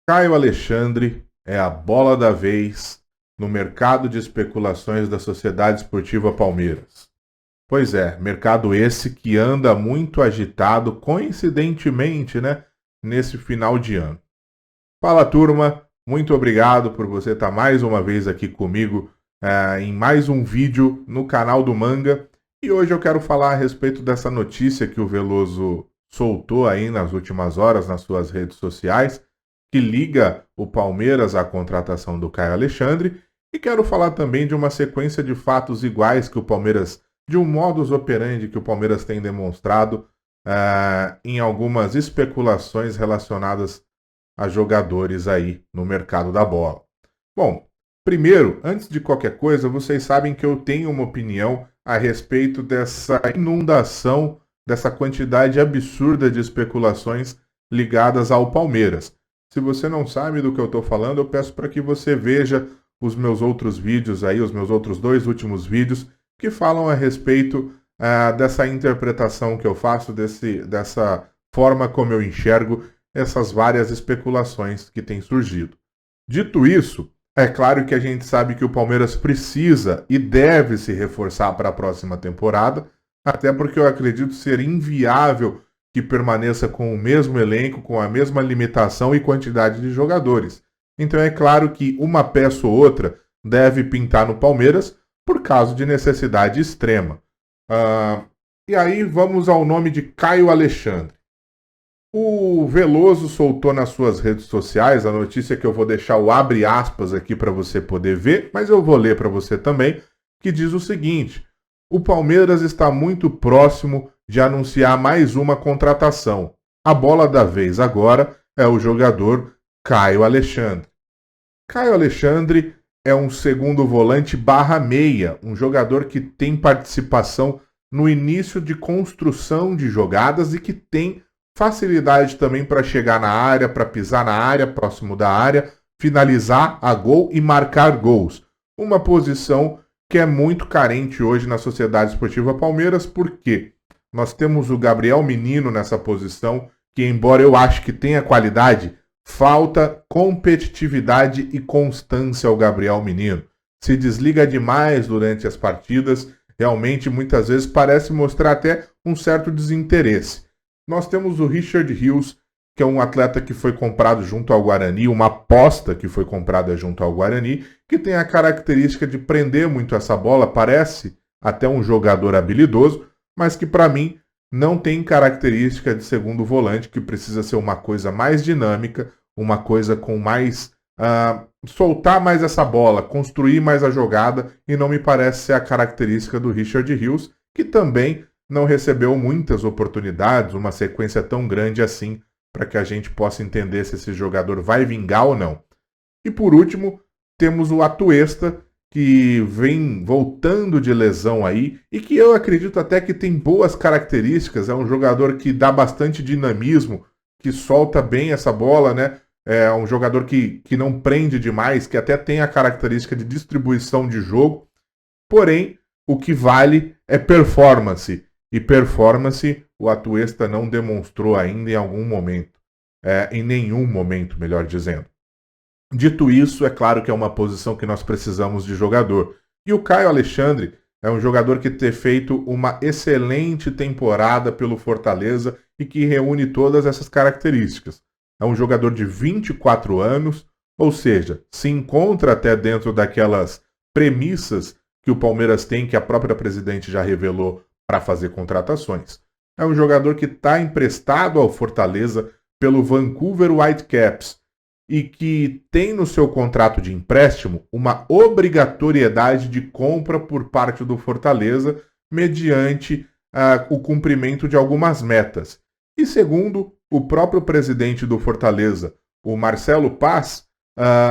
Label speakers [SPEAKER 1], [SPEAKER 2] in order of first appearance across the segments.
[SPEAKER 1] Caio Alexandre é a bola da vez no mercado de especulações da Sociedade Esportiva Palmeiras. Pois é, mercado esse que anda muito agitado, coincidentemente, né, nesse final de ano. Fala, turma, muito obrigado por você estar mais uma vez aqui comigo em mais um vídeo no canal do Manga. E hoje eu quero falar a respeito dessa notícia que o Veloso soltou aí nas últimas horas nas suas redes sociais, que liga o Palmeiras à contratação do Caio Alexandre. E quero falar também de uma sequência de fatos iguais que o Palmeiras, de um modus operandi que o Palmeiras tem demonstrado em algumas especulações relacionadas a jogadores aí no mercado da bola. Bom, primeiro, antes de qualquer coisa, vocês sabem que eu tenho uma opinião a respeito dessa inundação, dessa quantidade absurda de especulações ligadas ao Palmeiras. Se você não sabe do que eu estou falando, eu peço para que você veja os meus outros vídeos aí, os meus outros dois últimos vídeos, que falam a respeito dessa interpretação que eu faço, dessa forma como eu enxergo essas várias especulações que têm surgido. Dito isso, é claro que a gente sabe que o Palmeiras precisa e deve se reforçar para a próxima temporada, até porque eu acredito ser inviável que permaneça com o mesmo elenco, com a mesma limitação e quantidade de jogadores. Então é claro que uma peça ou outra deve pintar no Palmeiras por causa de necessidade extrema. E aí vamos ao nome de Caio Alexandre. O Veloso soltou nas suas redes sociais a notícia que eu vou deixar o abre aspas aqui para você poder ver, mas eu vou ler para você também, que diz o seguinte: o Palmeiras está muito próximo de anunciar mais uma contratação. A bola da vez agora é o jogador Caio Alexandre. Caio Alexandre é um segundo volante barra meia, um jogador que tem participação no início de construção de jogadas e que tem facilidade também para chegar na área, para pisar na área, próximo da área, finalizar a gol e marcar gols. Uma posição que é muito carente hoje na Sociedade Esportiva Palmeiras, porque nós temos o Gabriel Menino nessa posição, que embora eu ache que tenha qualidade, falta competitividade e constância ao Gabriel Menino. Se desliga demais durante as partidas, realmente muitas vezes parece mostrar até um certo desinteresse. Nós temos o Richard Rios, que é um atleta que foi comprado junto ao Guarani, uma aposta que foi comprada junto ao Guarani, que tem a característica de prender muito essa bola, parece até um jogador habilidoso, mas que para mim não tem característica de segundo volante, que precisa ser uma coisa mais dinâmica, uma coisa com mais soltar mais essa bola, construir mais a jogada, e não me parece ser a característica do Richard Rios, que também não recebeu muitas oportunidades, uma sequência tão grande assim, para que a gente possa entender se esse jogador vai vingar ou não. E por último, temos o Atuesta, que vem voltando de lesão aí, e que eu acredito até que tem boas características, é um jogador que dá bastante dinamismo, que solta bem essa bola, né? É um jogador que não prende demais, que até tem a característica de distribuição de jogo, porém, o que vale é performance. E performance o Atuesta não demonstrou ainda em algum momento. Em nenhum momento, melhor dizendo. Dito isso, é claro que é uma posição que nós precisamos de jogador. E o Caio Alexandre é um jogador que tem feito uma excelente temporada pelo Fortaleza e que reúne todas essas características. É um jogador de 24 anos, ou seja, se encontra até dentro daquelas premissas que o Palmeiras tem, que a própria presidente já revelou para fazer contratações. É um jogador que está emprestado ao Fortaleza pelo Vancouver Whitecaps e que tem no seu contrato de empréstimo uma obrigatoriedade de compra por parte do Fortaleza mediante o cumprimento de algumas metas. E segundo o próprio presidente do Fortaleza, o Marcelo Paz,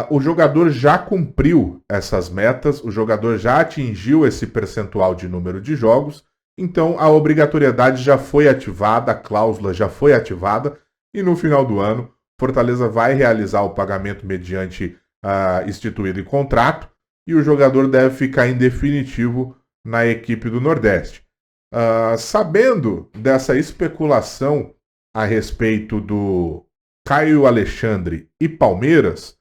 [SPEAKER 1] o jogador já cumpriu essas metas, o jogador já atingiu esse percentual de número de jogos, então a obrigatoriedade já foi ativada, a cláusula já foi ativada, e no final do ano, Fortaleza vai realizar o pagamento mediante instituído em contrato, e o jogador deve ficar em definitivo na equipe do Nordeste. Sabendo dessa especulação a respeito do Caio Alexandre e Palmeiras,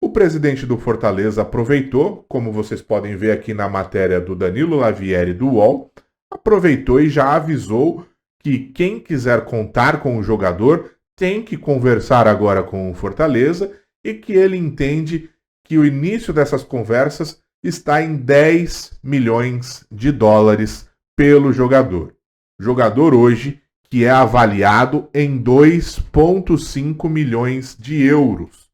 [SPEAKER 1] o presidente do Fortaleza aproveitou, como vocês podem ver aqui na matéria do Danilo Lavieri do UOL, aproveitou e já avisou que quem quiser contar com o jogador tem que conversar agora com o Fortaleza e que ele entende que o início dessas conversas está em 10 milhões de dólares pelo jogador. Jogador hoje que é avaliado em 2,5 milhões de euros,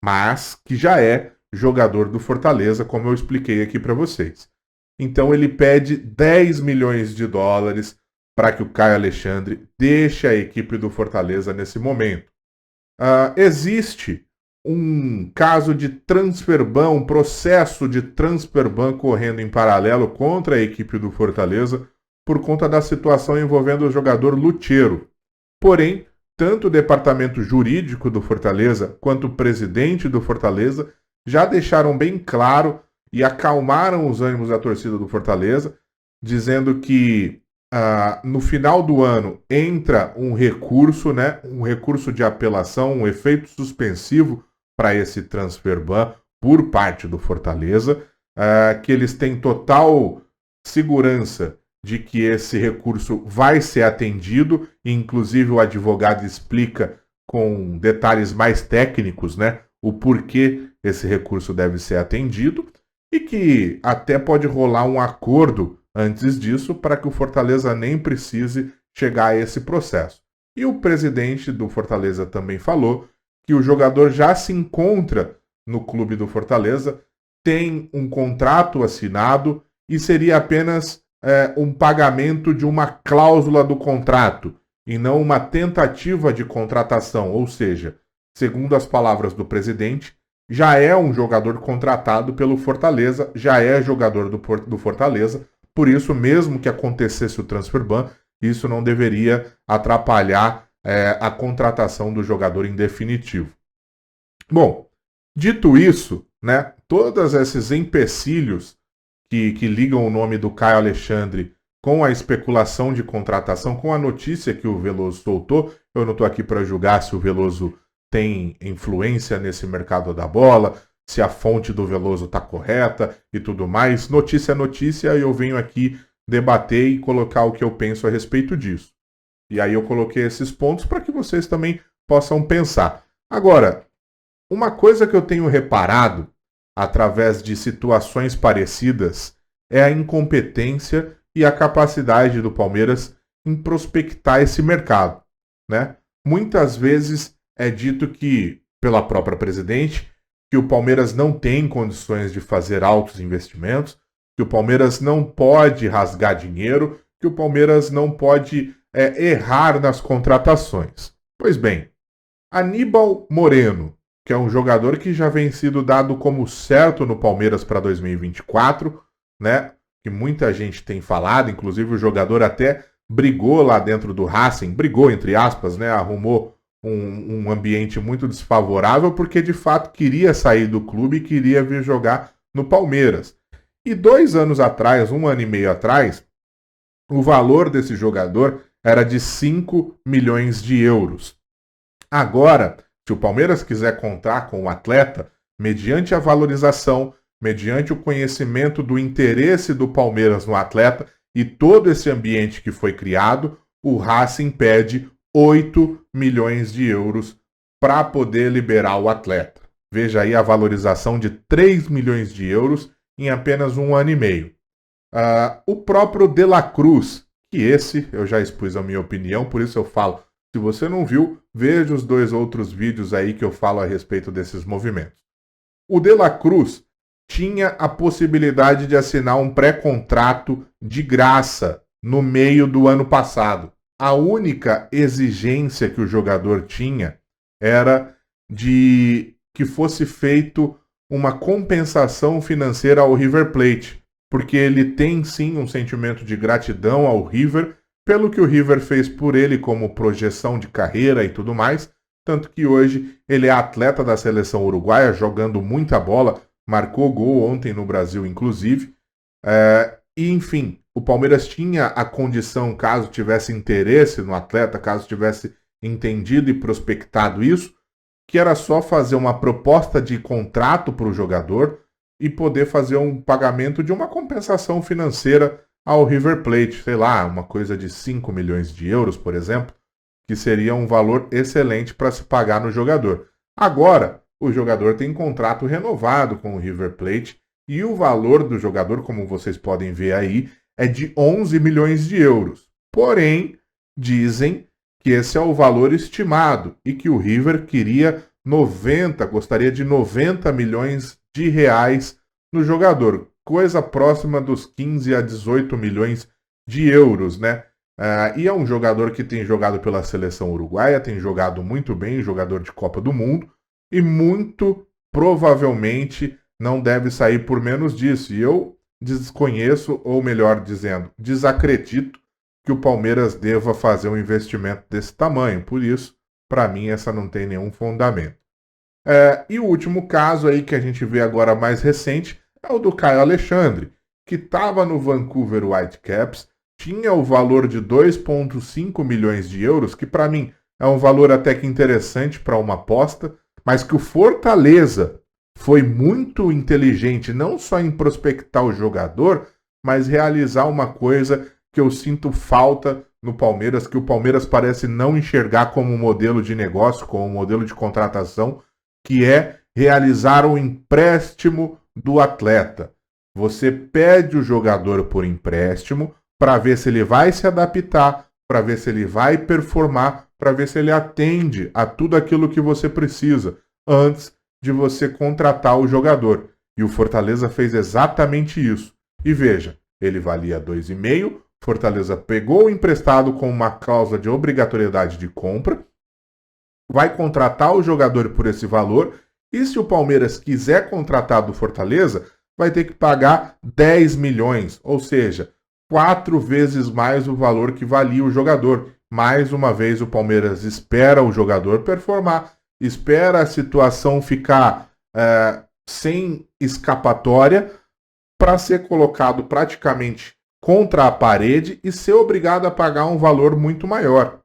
[SPEAKER 1] mas que já é jogador do Fortaleza, como eu expliquei aqui para vocês. Então ele pede 10 milhões de dólares para que o Caio Alexandre deixe a equipe do Fortaleza nesse momento. Existe um caso de transfer ban, um processo de transfer ban correndo em paralelo contra a equipe do Fortaleza por conta da situação envolvendo o jogador Lucheiro. Porém, tanto o departamento jurídico do Fortaleza quanto o presidente do Fortaleza já deixaram bem claro e acalmaram os ânimos da torcida do Fortaleza, dizendo que no final do ano entra um recurso, né, um recurso de apelação, um efeito suspensivo para esse transfer ban por parte do Fortaleza, que eles têm total segurança de que esse recurso vai ser atendido, e inclusive o advogado explica com detalhes mais técnicos, né, o porquê esse recurso deve ser atendido, e que até pode rolar um acordo antes disso para que o Fortaleza nem precise chegar a esse processo. E o presidente do Fortaleza também falou que o jogador já se encontra no clube do Fortaleza, tem um contrato assinado e seria apenas um pagamento de uma cláusula do contrato e não uma tentativa de contratação, ou seja, segundo as palavras do presidente, já é um jogador contratado pelo Fortaleza, já é jogador do Fortaleza, por isso mesmo que acontecesse o transfer ban, isso não deveria atrapalhar a contratação do jogador em definitivo. Bom, dito isso, né, todos esses empecilhos que ligam o nome do Caio Alexandre com a especulação de contratação, com a notícia que o Veloso soltou. Eu não estou aqui para julgar se o Veloso tem influência nesse mercado da bola, se a fonte do Veloso está correta e tudo mais. Notícia é notícia e eu venho aqui debater e colocar o que eu penso a respeito disso. E aí eu coloquei esses pontos para que vocês também possam pensar. Agora, uma coisa que eu tenho reparado através de situações parecidas é a incompetência e a capacidade do Palmeiras em prospectar esse mercado, né? Muitas vezes é dito que, pela própria presidente, que o Palmeiras não tem condições de fazer altos investimentos, que o Palmeiras não pode rasgar dinheiro, que o Palmeiras não pode errar nas contratações. Pois bem, Aníbal Moreno, que é um jogador que já vem sido dado como certo no Palmeiras para 2024, né? Que muita gente tem falado, inclusive o jogador até brigou lá dentro do Racing, brigou entre aspas, né? Arrumou um ambiente muito desfavorável porque de fato queria sair do clube e queria vir jogar no Palmeiras. E 2 anos atrás, 1 ano e meio atrás, o valor desse jogador era de 5 milhões de euros. Agora, se o Palmeiras quiser contar com o atleta, mediante a valorização, mediante o conhecimento do interesse do Palmeiras no atleta e todo esse ambiente que foi criado, o Racing pede 8 milhões de euros para poder liberar o atleta. Veja aí a valorização de 3 milhões de euros em apenas 1 ano e meio. O próprio De La Cruz, que esse eu já expus a minha opinião, por isso eu falo. Se você não viu, veja os 2 outros vídeos aí que eu falo a respeito desses movimentos. O De La Cruz tinha a possibilidade de assinar um pré-contrato de graça no meio do ano passado. A única exigência que o jogador tinha era de que fosse feito uma compensação financeira ao River Plate, porque ele tem sim um sentimento de gratidão ao River, pelo que o River fez por ele como projeção de carreira e tudo mais, tanto que hoje ele é atleta da seleção uruguaia, jogando muita bola, marcou gol ontem no Brasil, inclusive. E enfim, o Palmeiras tinha a condição, caso tivesse interesse no atleta, caso tivesse entendido e prospectado isso, que era só fazer uma proposta de contrato para o jogador e poder fazer um pagamento de uma compensação financeira ao River Plate, sei lá, uma coisa de 5 milhões de euros, por exemplo, que seria um valor excelente para se pagar no jogador. Agora, o jogador tem contrato renovado com o River Plate e o valor do jogador, como vocês podem ver aí, é de 11 milhões de euros. Porém, dizem que esse é o valor estimado e que o River gostaria de 90 milhões de reais no jogador, coisa próxima dos 15 a 18 milhões de euros, né? E é um jogador que tem jogado pela seleção uruguaia, tem jogado muito bem, jogador de Copa do Mundo, e muito provavelmente não deve sair por menos disso. E eu desconheço, ou melhor dizendo, desacredito que o Palmeiras deva fazer um investimento desse tamanho. Por isso, para mim, essa não tem nenhum fundamento. E o último caso aí que a gente vê agora mais recente é o do Caio Alexandre, que estava no Vancouver Whitecaps, tinha o valor de 2,5 milhões de euros, que para mim é um valor até que interessante para uma aposta, mas que o Fortaleza foi muito inteligente não só em prospectar o jogador, mas realizar uma coisa que eu sinto falta no Palmeiras, que o Palmeiras parece não enxergar como um modelo de negócio, como um modelo de contratação, que é realizar o empréstimo do atleta. Você pede o jogador por empréstimo para ver se ele vai se adaptar, para ver se ele vai performar, para ver se ele atende a tudo aquilo que você precisa antes de você contratar o jogador. E o Fortaleza fez exatamente isso. E veja, ele valia 2,5, Fortaleza pegou o emprestado com uma cláusula de obrigatoriedade de compra, vai contratar o jogador por esse valor, e se o Palmeiras quiser contratar do Fortaleza, vai ter que pagar 10 milhões, ou seja, 4 vezes mais o valor que valia o jogador. Mais uma vez o Palmeiras espera o jogador performar, espera a situação ficar sem escapatória para ser colocado praticamente contra a parede e ser obrigado a pagar um valor muito maior.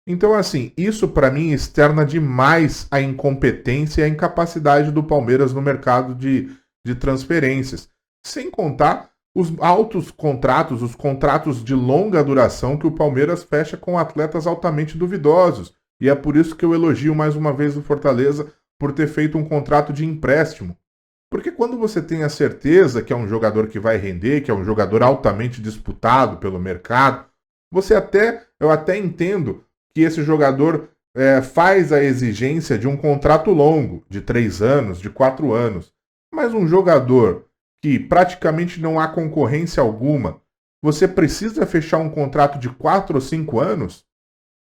[SPEAKER 1] Então, assim, isso para mim externa demais a incompetência e a incapacidade do Palmeiras no mercado de transferências. Sem contar os altos contratos, os contratos de longa duração que o Palmeiras fecha com atletas altamente duvidosos. E é por isso que eu elogio mais uma vez o Fortaleza por ter feito um contrato de empréstimo. Porque quando você tem a certeza que é um jogador que vai render, que é um jogador altamente disputado pelo mercado, eu até entendo que esse jogador faz a exigência de um contrato longo, de 3 anos, de 4 anos. Mas um jogador que praticamente não há concorrência alguma, você precisa fechar um contrato de 4 ou 5 anos?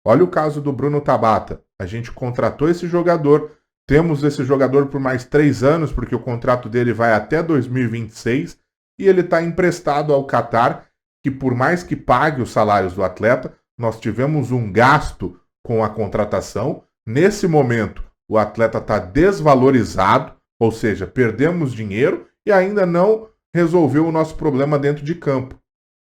[SPEAKER 1] Olha o caso do Bruno Tabata. A gente contratou esse jogador, temos esse jogador por mais 3 anos, porque o contrato dele vai até 2026, e ele está emprestado ao Qatar, que por mais que pague os salários do atleta, nós tivemos um gasto com a contratação. Nesse momento, o atleta está desvalorizado, ou seja, perdemos dinheiro e ainda não resolveu o nosso problema dentro de campo.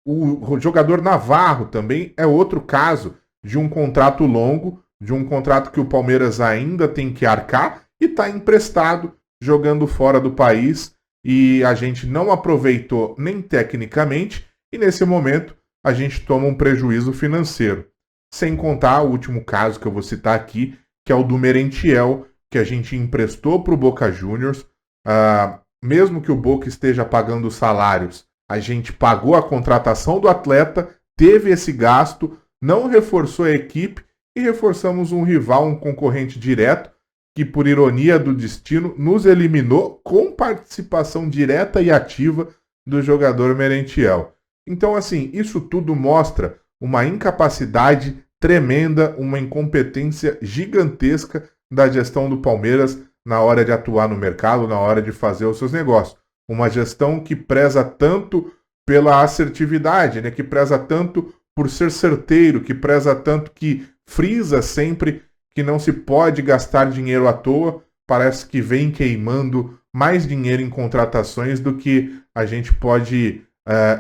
[SPEAKER 1] O jogador Navarro também é outro caso de um contrato longo, de um contrato que o Palmeiras ainda tem que arcar e está emprestado, jogando fora do país, e a gente não aproveitou nem tecnicamente, e nesse momento a gente toma um prejuízo financeiro. Sem contar o último caso que eu vou citar aqui, que é o do Merentiel, que a gente emprestou para o Boca Juniors. Mesmo que o Boca esteja pagando os salários, a gente pagou a contratação do atleta, teve esse gasto, não reforçou a equipe e reforçamos um rival, um concorrente direto, que por ironia do destino nos eliminou com participação direta e ativa do jogador Merentiel. Então, assim, isso tudo mostra uma incapacidade tremenda, uma incompetência gigantesca da gestão do Palmeiras na hora de atuar no mercado, na hora de fazer os seus negócios. Uma gestão que preza tanto pela assertividade, né? Que preza tanto por ser certeiro, que preza tanto, que frisa sempre que não se pode gastar dinheiro à toa. Parece que vem queimando mais dinheiro em contratações do que a gente pode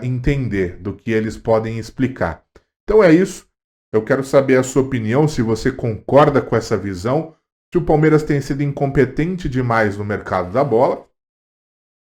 [SPEAKER 1] entender, do que eles podem explicar. Então é isso. Eu quero saber a sua opinião, se você concorda com essa visão, se o Palmeiras tem sido incompetente demais no mercado da bola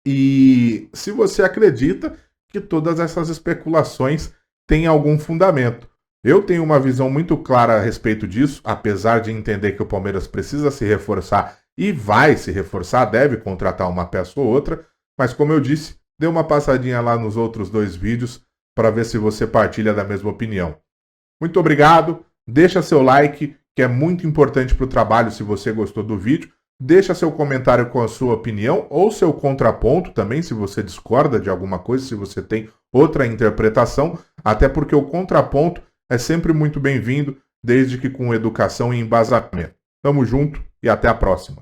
[SPEAKER 1] e se você acredita que todas essas especulações têm algum fundamento. Eu tenho uma visão muito clara a respeito disso, apesar de entender que o Palmeiras precisa se reforçar e vai se reforçar, deve contratar uma peça ou outra, mas como eu disse, dê uma passadinha lá nos outros 2 vídeos para ver se você partilha da mesma opinião. Muito obrigado, deixa seu like, que é muito importante para o trabalho se você gostou do vídeo. Deixa seu comentário com a sua opinião ou seu contraponto também, se você discorda de alguma coisa, se você tem outra interpretação, até porque o contraponto é sempre muito bem-vindo, desde que com educação e embasamento. Tamo junto e até a próxima.